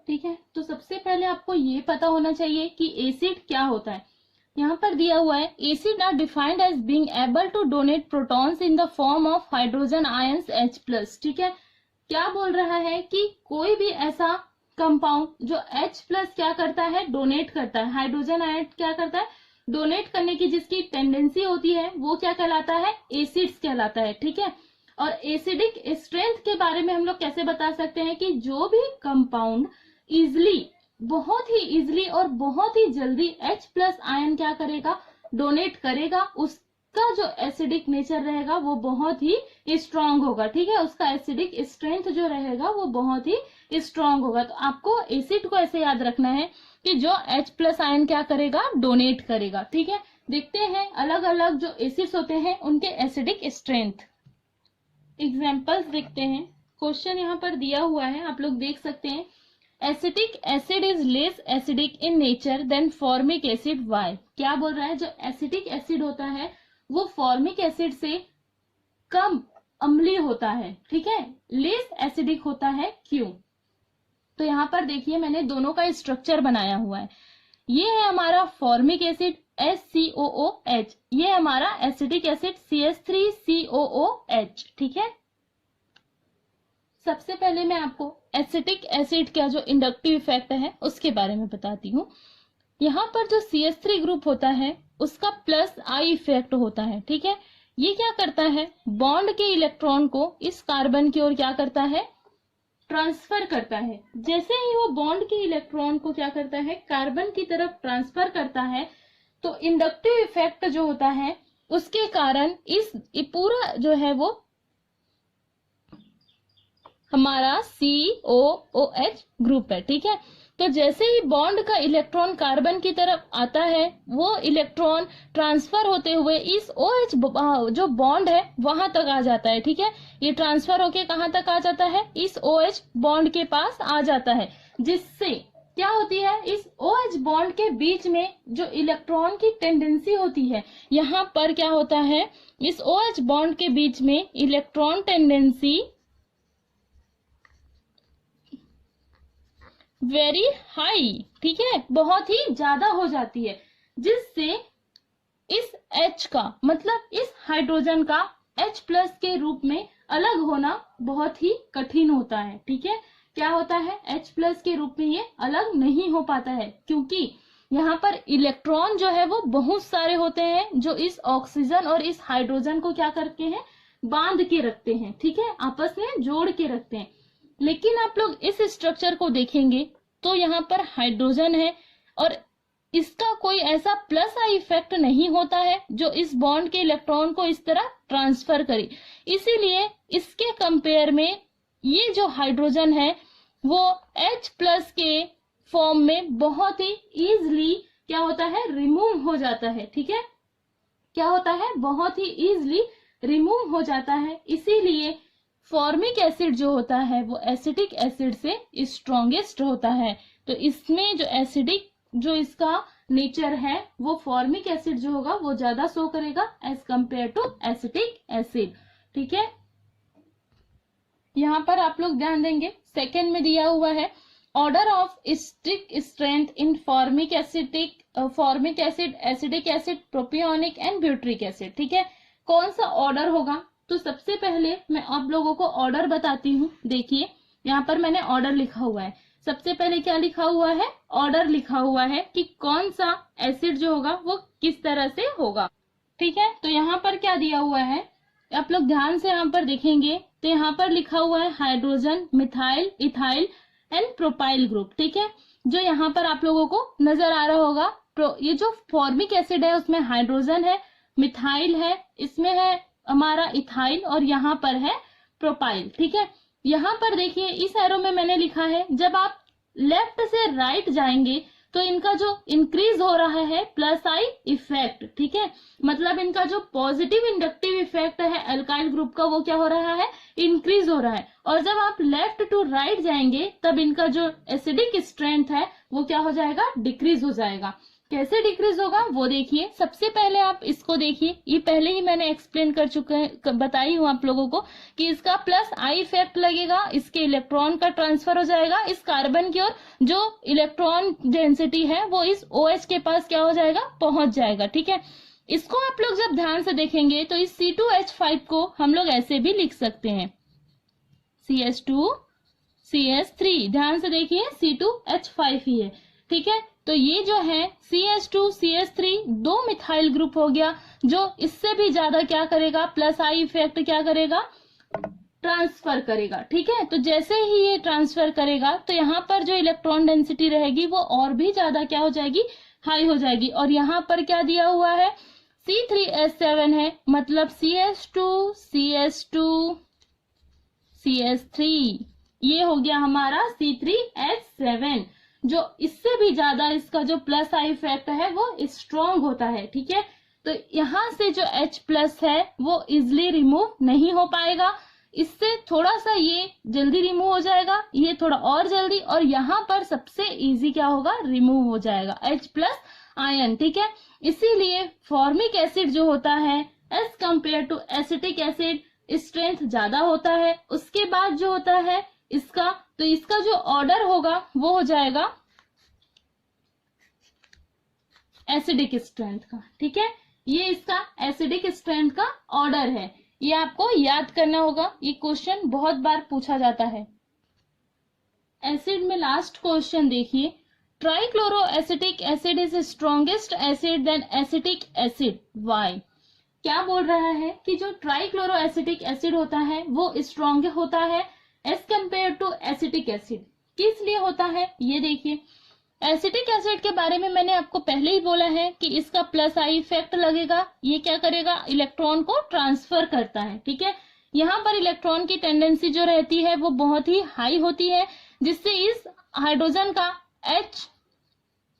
ठीक है, तो सबसे पहले आपको ये पता होना चाहिए कि एसिड क्या होता है। यहाँ पर दिया हुआ है acid are defined as being able to donate protons in the form of hydrogen ions H+। ठीक है, क्या बोल रहा है कि कोई भी ऐसा कंपाउंड जो H+ क्या करता है, डोनेट करता है, हाइड्रोजन आयन क्या करता है, डोनेट करने की जिसकी टेंडेंसी होती है वो क्या कहलाता है, एसिड्स कहलाता है। ठीक है, और एसिडिक स्ट्रेंथ के बारे में हम लोग कैसे बता सकते हैं कि जो भी कंपाउंड इजिली, बहुत ही इजिली और बहुत ही जल्दी H+ आयन क्या करेगा, डोनेट करेगा, उसका जो एसिडिक नेचर रहेगा वो बहुत ही स्ट्रांग होगा। ठीक है, उसका एसिडिक स्ट्रेंथ जो रहेगा वो बहुत ही स्ट्रांग होगा। तो आपको एसिड को ऐसे याद रखना है कि जो H+ आयन क्या करेगा, डोनेट करेगा। ठीक है, देखते हैं अलग अलग जो एसिड्स होते हैं उनके एसिडिक स्ट्रेंथ। एग्जाम्पल्स देखते हैं, क्वेश्चन यहाँ पर दिया हुआ है, आप लोग देख सकते हैं। Acetic acid is less acidic in nature than formic acid, why? क्या बोल रहा है, जो एसिटिक एसिड होता है वो फॉर्मिक एसिड से कम अम्लीय होता है। ठीक है, लेस एसिडिक होता है, क्यों? तो यहाँ पर देखिए मैंने दोनों का स्ट्रक्चर बनाया हुआ है। ये है हमारा फॉर्मिक एसिड HCOOH, ये हमारा एसिटिक एसिड CH3COOH, ठीक है। सबसे पहले मैं आपको एसिटिक एसिड का जो इंडक्टिव इफेक्ट है उसके बारे में बताती हूँ। यहाँ पर जो CH3 ग्रुप होता है उसका प्लस आई इफेक्ट होता है, ठीक है। ये क्या करता है, बॉन्ड के इलेक्ट्रॉन को इस कार्बन की ओर क्या करता है, ट्रांसफर करता है। जैसे ही वो बॉन्ड के इलेक्ट्रॉन को क्या करता है, कार्बन की तरफ ट्रांसफर करता है, तो इंडक्टिव इफेक्ट जो होता है उसके कारण इस पूरा जो है वो हमारा COOH ग्रुप है, ठीक है। तो जैसे ही बॉन्ड का इलेक्ट्रॉन कार्बन की तरफ आता है, वो इलेक्ट्रॉन ट्रांसफर होते हुए इस OH जो बॉन्ड है वहां तक आ जाता है, ठीक है। ये ट्रांसफर होके कहां तक आ जाता है, इस OH बॉन्ड के पास आ जाता है, जिससे क्या होती है, इस OH बॉन्ड के बीच में जो इलेक्ट्रॉन की टेंडेंसी होती है, यहाँ पर क्या होता है, इस OH बॉन्ड के बीच में इलेक्ट्रॉन टेंडेंसी वेरी हाई, ठीक है, बहुत ही ज्यादा हो जाती है, जिससे इस H का मतलब इस हाइड्रोजन का H प्लस के रूप में अलग होना बहुत ही कठिन होता है, ठीक है। क्या होता है, H प्लस के रूप में ये अलग नहीं हो पाता है, क्योंकि यहाँ पर इलेक्ट्रॉन जो है वो बहुत सारे होते हैं जो इस ऑक्सीजन और इस हाइड्रोजन को क्या करते हैं, बांध के रखते हैं, ठीक है, आपस में जोड़ के रखते हैं। लेकिन आप लोग इस स्ट्रक्चर को देखेंगे तो यहाँ पर हाइड्रोजन है और इसका कोई ऐसा प्लस आई इफेक्ट नहीं होता है जो इस बॉन्ड के इलेक्ट्रॉन को इस तरह ट्रांसफर करे। इसीलिए इसके कंपेयर में ये जो हाइड्रोजन है वो H प्लस के फॉर्म में बहुत ही इजीली क्या होता है, रिमूव हो जाता है, ठीक है। क्या होता है, बहुत ही इजीली रिमूव हो जाता है। इसीलिए फॉर्मिक एसिड जो होता है वो एसिटिक एसिड से स्ट्रॉन्गेस्ट होता है। तो इसमें जो एसिडिक जो इसका नेचर है वो फॉर्मिक एसिड जो होगा वो ज्यादा शो करेगा as compare to acetic acid, ठीक है। यहाँ पर आप लोग ध्यान देंगे, सेकेंड में दिया हुआ है order of stick strength in formic acid, acidic acid, propionic and butyric acid, ठीक है। कौन सा ऑर्डर होगा, तो सबसे पहले मैं आप लोगों को ऑर्डर बताती हूँ। देखिए यहाँ पर मैंने ऑर्डर लिखा हुआ है। सबसे पहले क्या लिखा हुआ है, ऑर्डर लिखा हुआ है कि कौन सा एसिड जो होगा वो किस तरह से होगा, ठीक है। तो यहाँ पर क्या दिया हुआ है, आप लोग ध्यान से यहाँ पर देखेंगे तो यहाँ पर लिखा हुआ है hydrogen, methyl, ethyl and propyl group, ठीक है। जो यहाँ पर आप लोगों को नजर आ रहा होगा, ये जो फॉर्मिक एसिड है उसमें हाइड्रोजन है, मिथाइल है, इसमें है हमारा इथाइल और यहाँ पर है प्रोपाइल, ठीक है। यहाँ पर देखिए इस एरो में मैंने लिखा है, जब आप लेफ्ट से राइट जाएंगे तो इनका जो इंक्रीज हो रहा है प्लस आई इफेक्ट, ठीक है। मतलब इनका जो पॉजिटिव इंडक्टिव इफेक्ट है अल्काइल ग्रुप का वो क्या हो रहा है, इंक्रीज हो रहा है। और जब आप लेफ्ट टू राइट जाएंगे तब इनका जो एसिडिक स्ट्रेंथ है वो क्या हो जाएगा, डिक्रीज हो जाएगा। कैसे डिक्रीज होगा वो देखिए। सबसे पहले आप इसको देखिए, ये पहले ही मैंने एक्सप्लेन कर चुके हैं, बताई हूँ आप लोगों को कि इसका प्लस आई इफेक्ट लगेगा, इसके इलेक्ट्रॉन का ट्रांसफर हो जाएगा इस कार्बन की ओर, जो इलेक्ट्रॉन डेंसिटी है वो इस OH के पास क्या हो जाएगा, पहुंच जाएगा, ठीक है। इसको आप लोग जब ध्यान से देखेंगे तो इस C2H5 को हम लोग ऐसे भी लिख सकते हैं, CH2 CH3, ध्यान से देखिए C2H5 ही है, ठीक है। तो ये जो है CH2 CH3 दो मिथाइल ग्रुप हो गया, जो इससे भी ज्यादा क्या करेगा, प्लस आई इफेक्ट क्या करेगा, ट्रांसफर करेगा, ठीक है। तो जैसे ही ये ट्रांसफर करेगा तो यहाँ पर जो इलेक्ट्रॉन डेंसिटी रहेगी वो और भी ज्यादा क्या हो जाएगी, हाई हो जाएगी। और यहाँ पर क्या दिया हुआ है, C3H7 है, मतलब CH2 CH2 CH3, ये हो गया हमारा C3H7, जो इससे भी ज्यादा इसका जो प्लस आई इफेक्ट है वो स्ट्रॉन्ग होता है, ठीक है। तो यहाँ से जो H प्लस है वो इजिली रिमूव नहीं हो पाएगा, इससे थोड़ा सा ये जल्दी रिमूव हो जाएगा, ये थोड़ा और जल्दी, और यहाँ पर सबसे इजी क्या होगा, रिमूव हो जाएगा H प्लस आयन, ठीक है। इसीलिए फॉर्मिक एसिड जो होता है as compare to acetic acid strength ज्यादा होता है। उसके बाद जो होता है इसका, तो इसका जो ऑर्डर होगा वो हो जाएगा एसिडिक स्ट्रेंथ का। ठीक है, ये इसका एसिडिक स्ट्रेंथ का ऑर्डर है, ये आपको याद करना होगा, ये क्वेश्चन बहुत बार पूछा जाता है। एसिड में लास्ट क्वेश्चन देखिए, trichloroacetic acid is strongest acid than acetic acid, why. क्या बोल रहा है कि जो ट्राइक्लोरोएसिटिक एसिड होता है वो स्ट्रॉन्ग होता है as compare to acetic acid. किस लिए होता है ये देखिए, एसिटिक एसिड के बारे में मैंने आपको पहले ही बोला है कि इसका प्लस आई इफेक्ट लगेगा, ये क्या करेगा, इलेक्ट्रॉन को ट्रांसफर करता है। ठीक है, यहाँ पर इलेक्ट्रॉन की टेंडेंसी जो रहती है वो बहुत ही हाई होती है, जिससे इस हाइड्रोजन का H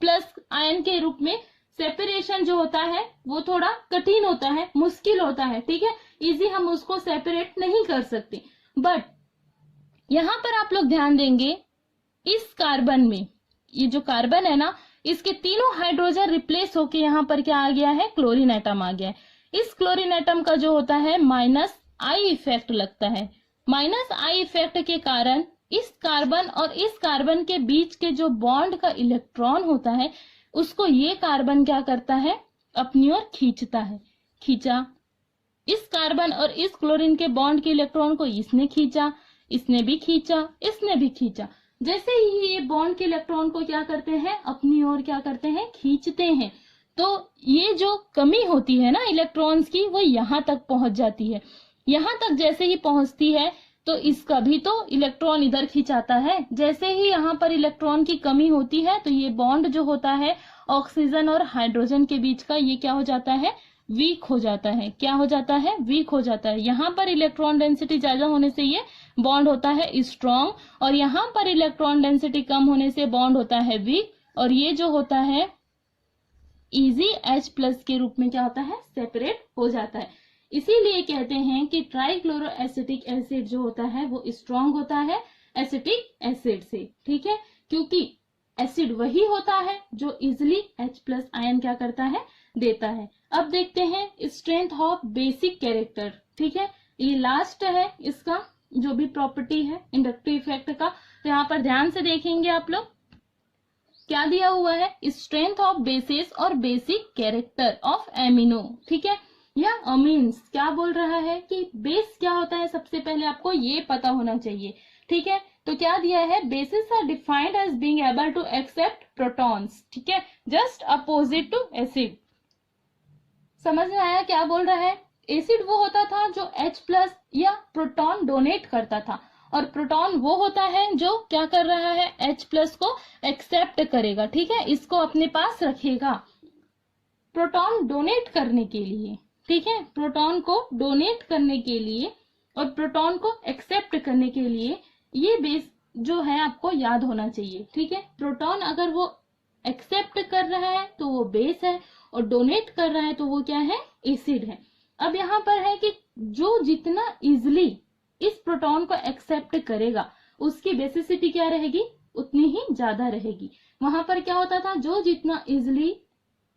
प्लस आयन के रूप में सेपरेशन जो होता है वो थोड़ा कठिन होता है, मुश्किल होता है। ठीक है, इजी हम उसको सेपरेट नहीं कर सकते। बट यहाँ पर आप लोग ध्यान देंगे, इस कार्बन में ये जो कार्बन है ना, इसके तीनों हाइड्रोजन रिप्लेस होके यहाँ पर क्या आ गया है, क्लोरीन एटम आ गया है। इस क्लोरीन एटम का जो होता है माइनस आई इफेक्ट लगता है। माइनस आई इफेक्ट के कारण इस कार्बन और इस कार्बन के बीच के जो बॉन्ड का इलेक्ट्रॉन होता है उसको ये कार्बन क्या करता है, अपनी ओर खींचता है। खींचा, इस कार्बन और इस क्लोरीन के बॉन्ड के इलेक्ट्रॉन को इसने खींचा, इसने भी खींचा, इसने भी खींचा। जैसे ही ये बॉन्ड के इलेक्ट्रॉन को क्या करते हैं, अपनी ओर क्या करते हैं, खींचते हैं, तो ये जो कमी होती है ना इलेक्ट्रॉन्स की, वो यहाँ तक पहुंच जाती है। यहाँ तक जैसे ही पहुंचती है तो इसका भी तो इलेक्ट्रॉन इधर खिंचाता है। जैसे ही यहाँ पर इलेक्ट्रॉन की कमी होती है तो ये बॉन्ड जो होता है ऑक्सीजन और हाइड्रोजन के बीच का, ये क्या हो जाता है, वीक हो जाता है। क्या हो जाता है, वीक हो जाता है। यहाँ पर इलेक्ट्रॉन डेंसिटी ज्यादा होने से ये बॉन्ड होता है स्ट्रॉन्ग, और यहाँ पर इलेक्ट्रॉन डेंसिटी कम होने से बॉन्ड होता है वीक, और ये जो होता है इजी H प्लस के रूप में क्या होता है, सेपरेट हो जाता है। इसीलिए कहते हैं कि ट्राइक्लोरोएसिटिक एसिड जो होता है वो स्ट्रॉन्ग होता है एसिटिक एसिड से। ठीक है, क्योंकि एसिड वही होता है जो इजिली H प्लस आयन क्या करता है, देता है। अब देखते हैं स्ट्रेंथ ऑफ बेसिक कैरेक्टर। ठीक है, ये लास्ट है इसका जो भी प्रॉपर्टी है इंडक्टिव इफेक्ट का। तो यहाँ पर ध्यान से देखेंगे आप लोग, क्या दिया हुआ है, स्ट्रेंथ ऑफ बेसिस और बेसिक कैरेक्टर ऑफ एमिनो। ठीक है, या अमीन्स क्या बोल रहा है कि बेस क्या होता है, सबसे पहले आपको ये पता होना चाहिए। ठीक है, तो क्या दिया है, bases are defined as being able to accept protons. ठीक है, जस्ट अपोजिट टू एसिड। समझ में आया क्या बोल रहा है, एसिड वो होता था जो H प्लस या प्रोटॉन डोनेट करता था, और प्रोटॉन वो होता है जो क्या कर रहा है, H प्लस को एक्सेप्ट करेगा। ठीक है, इसको अपने पास रखेगा प्रोटॉन डोनेट करने के लिए। ठीक है, प्रोटॉन को डोनेट करने के लिए और प्रोटॉन को एक्सेप्ट करने के लिए ये बेस जो है आपको याद होना चाहिए। ठीक है, प्रोटॉन अगर वो एक्सेप्ट कर रहा है तो वो बेस है, और डोनेट कर रहा है तो वो क्या है, एसिड है। अब यहाँ पर है कि जो जितना इजिली इस प्रोटॉन को एक्सेप्ट करेगा उसकी बेसिसिटी क्या रहेगी, उतनी ही ज्यादा रहेगी। वहां पर क्या होता था, जो जितना इजिली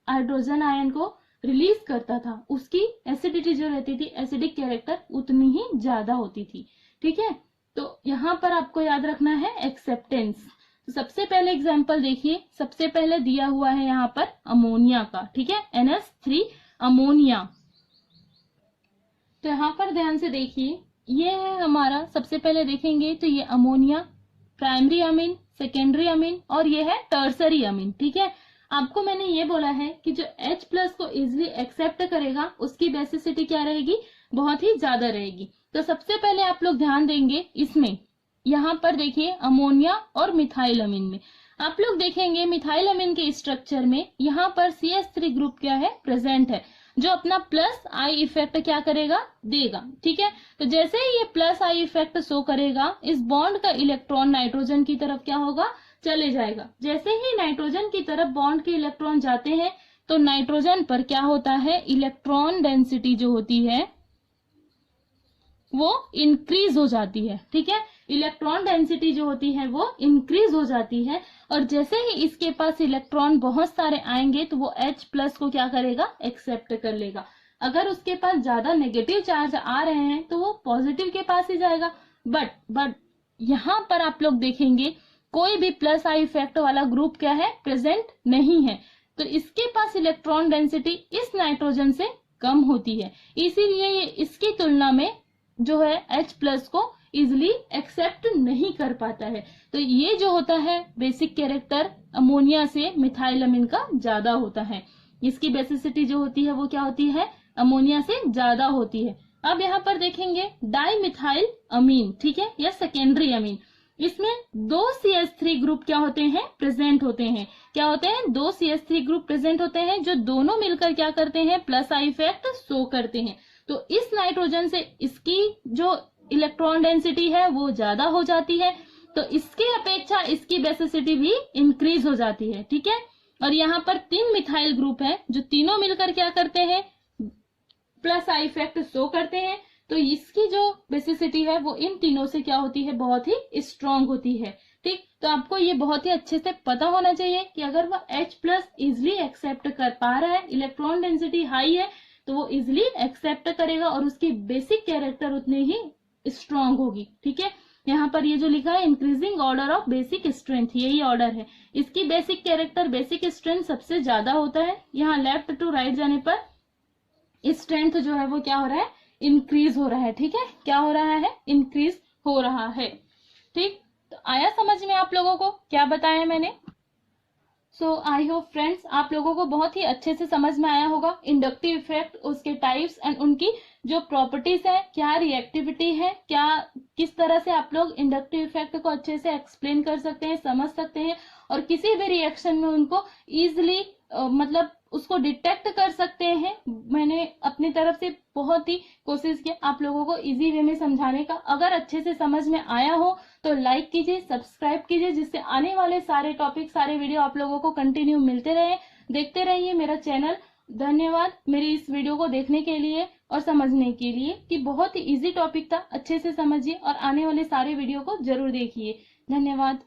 हाइड्रोजन आयन को रिलीज करता था उसकी एसिडिटी जो रहती थी, एसिडिक कैरेक्टर उतनी ही ज्यादा होती थी। ठीक है, तो यहाँ पर आपको याद रखना है एक्सेप्टेंस। तो सबसे पहले एग्जांपल देखिए, सबसे पहले दिया हुआ है यहाँ पर अमोनिया का। ठीक है, NH3 अमोनिया। तो यहाँ पर ध्यान से देखिए, ये है हमारा, सबसे पहले देखेंगे तो ये ammonia primary amine, secondary amine, और ये है टर्सरी अमीन। ठीक है, आपको मैंने ये बोला है कि जो H प्लस को इजिली एक्सेप्ट करेगा उसकी बेसिसिटी क्या रहेगी, बहुत ही ज्यादा रहेगी। तो सबसे पहले आप लोग ध्यान देंगे इसमें, यहाँ पर देखिए अमोनिया और मिथाइल अमीन में आप लोग देखेंगे मिथाइल अमीन के स्ट्रक्चर में यहाँ पर CH3 ग्रुप क्या है, प्रेजेंट है, जो अपना प्लस आई इफेक्ट क्या करेगा, देगा। ठीक है, तो जैसे ही ये प्लस आई इफेक्ट शो करेगा, इस बॉन्ड का इलेक्ट्रॉन नाइट्रोजन की तरफ क्या होगा, चले जाएगा। जैसे ही नाइट्रोजन की तरफ बॉन्ड के इलेक्ट्रॉन जाते हैं तो नाइट्रोजन पर क्या होता है, इलेक्ट्रॉन डेंसिटी जो होती है वो इंक्रीज हो जाती है। ठीक है, इलेक्ट्रॉन डेंसिटी जो होती है वो इंक्रीज हो जाती है, और जैसे ही इसके पास इलेक्ट्रॉन बहुत सारे आएंगे तो वो H प्लस को क्या करेगा, एक्सेप्ट कर लेगा। अगर उसके पास ज्यादा नेगेटिव चार्ज आ रहे हैं तो वो पॉजिटिव के पास ही जाएगा। बट यहाँ पर आप लोग देखेंगे कोई भी प्लस आई इफेक्ट वाला ग्रुप क्या है, प्रेजेंट नहीं है। तो इसके पास इलेक्ट्रॉन डेंसिटी इस नाइट्रोजन से कम होती है, इसीलिए ये इसकी तुलना में जो है H+ को इजिली एक्सेप्ट नहीं कर पाता है। तो ये जो होता है बेसिक कैरेक्टर अमोनिया से मिथाइलअमीन का ज्यादा होता है। इसकी बेसिसिटी जो होती है वो क्या होती है, अमोनिया से ज्यादा होती है। अब यहाँ पर देखेंगे डाइमिथाइल अमीन, ठीक है, या सेकेंडरी अमीन। इसमें 2 CH3 ग्रुप क्या होते हैं, प्रेजेंट होते हैं। क्या होते हैं, 2 CH3 ग्रुप प्रेजेंट होते हैं जो दोनों मिलकर क्या करते हैं, प्लस आई इफेक्ट शो करते हैं। तो इस नाइट्रोजन से इसकी जो इलेक्ट्रॉन डेंसिटी है वो ज्यादा हो जाती है, तो इसकी अपेक्षा इसकी बेसिसिटी भी इंक्रीज हो जाती है, ठीक है। और यहाँ पर 3 मिथाइल ग्रुप है जो तीनों मिलकर क्या करते हैं, प्लस आई इफेक्ट शो करते हैं। तो इसकी जो बेसिसिटी है वो इन तीनों से क्या होती है, बहुत ही स्ट्रांग होती है, ठीक। तो आपको ये बहुत ही अच्छे से पता होना चाहिए कि अगर वो H+ इजिली एक्सेप्ट कर पा रहा है, इलेक्ट्रॉन डेंसिटी हाई है, तो वो इजिली एक्सेप्ट करेगा और उसकी बेसिक कैरेक्टर उतनी ही स्ट्रांग होगी, ठीक है। यहाँ पर ये जो लिखा है increasing order of basic strength, यही ऑर्डर है। इसकी बेसिक कैरेक्टर, बेसिक स्ट्रेंथ सबसे ज्यादा होता है। यहाँ लेफ्ट टू राइट जाने पर स्ट्रेंथ जो है वो क्या हो रहा है, इंक्रीज हो रहा है, ठीक है। क्या हो रहा है, इंक्रीज हो रहा है, ठीक। तो आया समझ में आप लोगों को क्या बताया मैंने। सो आई होप फ्रेंड्स आप लोगों को बहुत ही अच्छे से समझ में आया होगा इंडक्टिव इफेक्ट, उसके टाइप्स एंड उनकी जो प्रॉपर्टीज है, क्या रिएक्टिविटी है, क्या किस तरह से आप लोग इंडक्टिव इफेक्ट को अच्छे से एक्सप्लेन कर सकते हैं, समझ सकते हैं, और किसी भी रिएक्शन में उनको इजिली मतलब उसको डिटेक्ट कर सकते हैं। मैंने अपनी तरफ से बहुत ही कोशिश की आप लोगों को इजी वे में समझाने का। अगर अच्छे से समझ में आया हो तो लाइक कीजिए, सब्सक्राइब कीजिए, जिससे आने वाले सारे टॉपिक, सारे वीडियो आप लोगों को कंटिन्यू मिलते रहे। देखते रहिए मेरा चैनल। धन्यवाद मेरी इस वीडियो को देखने के लिए और समझने के लिए, कि बहुत ही इजी टॉपिक था, अच्छे से समझिए और आने वाले सारे वीडियो को जरूर देखिए। धन्यवाद।